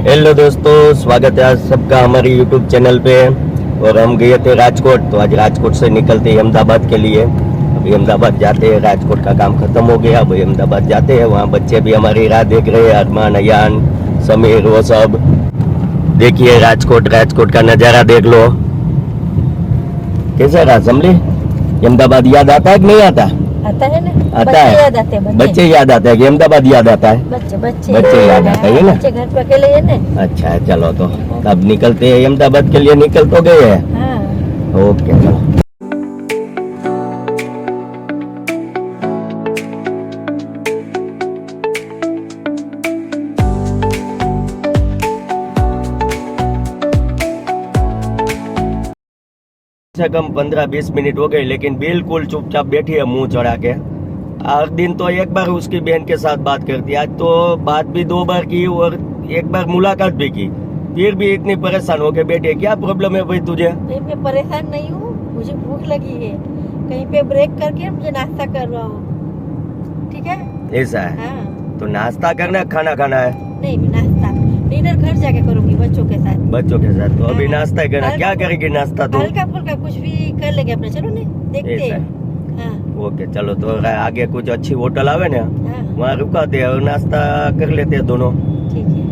Hello दोस्तों, स्वागत है आज सबका हमारे यूट्यूब चैनल पे। और हम गए थे राजकोट, तो आज राजकोट से निकलते हैं अहमदाबाद के लिए। अभी अहमदाबाद जाते हैं, राजकोट का काम खत्म हो गया, अभी अहमदाबाद जाते हैं। वहाँ बच्चे भी हमारी राह देख रहे हैं, अरमान, अयान, समीर, वो सब। देखिए राजकोट का नज़ारा देख लो। कैसा रहा समझे? अहमदाबाद याद आता है कि नहीं आता? आता है ना, आता है। याद आते हैं, बच्चे याद आता है कि अहमदाबाद याद आता है? बच्चे याद आता है ना। बच्चे घर पे अकेले है ना। अच्छा चलो, तो अब निकलते हैं अहमदाबाद के लिए। निकल तो गए हैं। हाँ। ओके चलो। से कम 15-20 मिनट हो गए, लेकिन बिल्कुल चुपचाप बैठी है मुंह चढ़ा के। हर दिन तो एक बार उसकी बहन के साथ बात करती है, आज तो बात भी 2 बार की और एक बार मुलाकात भी की, फिर भी इतनी परेशान होके बैठी है। क्या प्रॉब्लम है भाई तुझे? मैं परेशान नहीं हूँ, मुझे भूख लगी है, कहीं पे ब्रेक करके मुझे नाश्ता कर रहा हूँ, ठीक है? ऐसा है? हाँ। तो नाश्ता करना है, खाना खाना है? नहीं, नाश्ता डिनर घर जाके करूंगी बच्चों के साथ। बच्चों के साथ? तो अभी हाँ। नाश्ता ही करना। क्या करेगी नाश्ता? तो हल्का फुल्का कुछ भी कर लेंगे अपने, चलो ने देखते हैं। हाँ। ओके चलो, तो आगे कुछ अच्छी होटल आवे ना, हाँ। वहाँ रुकाते हैं और नाश्ता कर लेते हैं दोनों। ठीक है।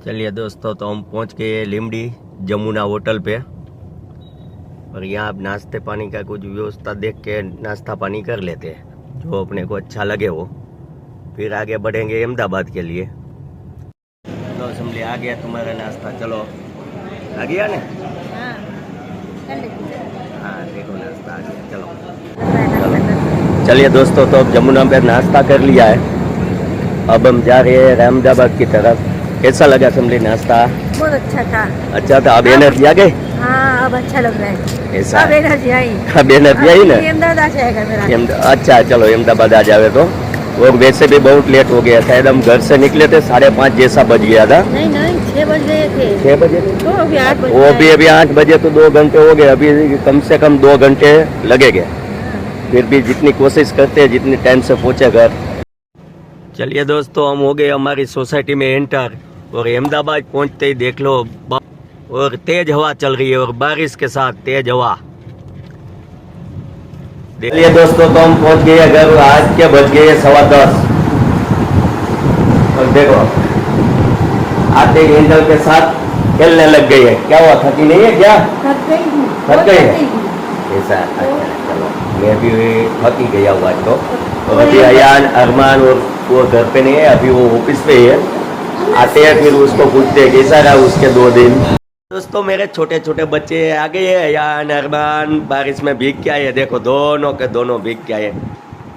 चलिए दोस्तों, तो हम पहुंच गए लिमडी जमुना होटल पे। और यहाँ अब नाश्ते पानी का कुछ व्यवस्था देख के नाश्ता पानी कर लेते हैं, जो अपने को अच्छा लगे वो। फिर आगे बढ़ेंगे अहमदाबाद के लिए। तो समझे आ गया तुम्हारा नाश्ता। चलो आ गया ना? हाँ, कर लेते हैं। हाँ देखो नाश्ता आ गया। चलो चलिए दोस्तों, तो अब जमुना पे नाश्ता कर लिया है। अब हम जा रहे हैं अहमदाबाद की तरफ। कैसा लगा समझे नाश्ता? बहुत अच्छा था। अच्छा था। अब एनर्जी आ गई? हाँ, अब अच्छा लग रहा है। ऐसा अब एनर्जी आई। अब एनर्जी आई ना? अहमदाबाद आ जाएगा मेरा। अच्छा चलो, अहमदाबाद आ जावे तो। और वैसे भी बहुत लेट हो गया, शायद हम घर से निकले थे 5:30 जैसा बज गया था। नहीं 6 बज गए थे। 6 बजे? तो अभी 8 बज वो भी अभी 8 बजे, तो 2 घंटे हो गए। अभी कम से कम 2 घंटे लगेंगे। फिर भी जितनी कोशिश करते हैं जितनी टाइम से पहुंचे घर। चलिए दोस्तों, हम हो गए हमारी सोसाइटी में एंटर। और अहमदाबाद पहुंचते ही देख लो, और तेज हवा चल रही है और बारिश के साथ तेज हवा। चलिए दोस्तों, तो हम पहुंच गए घर। आज के बज गए 10:15। और देखो आते ही एंजल के साथ खेलने लग गई है। क्या हुआ, थकी नहीं है क्या? थक गई हूँ। थक गई है? ऐसा? अच्छा चलो, मैं भी थक ही गया हुआ तो। और अभी अयान, अरमान और वो घर पे नहीं है, अभी वो ऑफिस पे ही है। आते हैं फिर उसको पूछते हैं कैसा रहा उसके 2 दिन। दोस्तों मेरे छोटे छोटे बच्चे आ गए हैं, अयान, अरमान बारिश में भीग के आए। देखो दोनों के दोनों भीग के आए।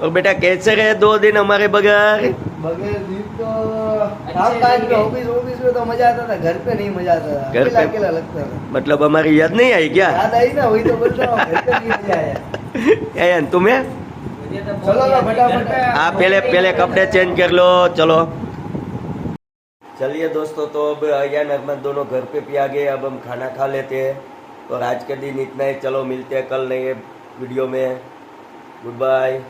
और बेटा कैसे रहे 2 दिन हमारे बगैर? दिन तो ऑफिस में तो मजा आता था, घर पे नहीं मजा आता था। घर पे अकेला लगता था। मतलब हमारी याद नहीं आई क्या? याद आई ना, वही तो बोल रहा हूँ, घर पे नहीं मजा आया। अयान तुम्हें? चलो ना फटाफट। आप पहले कपड़े चेंज कर लो। चलो चलिए दोस्तों, तो अब अयान, अरमान दोनों घर पे भी आ गए। अब हम खाना खा लेते हैं। और आज के दिन इतना ही। चलो मिलते हैं कल नए वीडियो में। Good bye.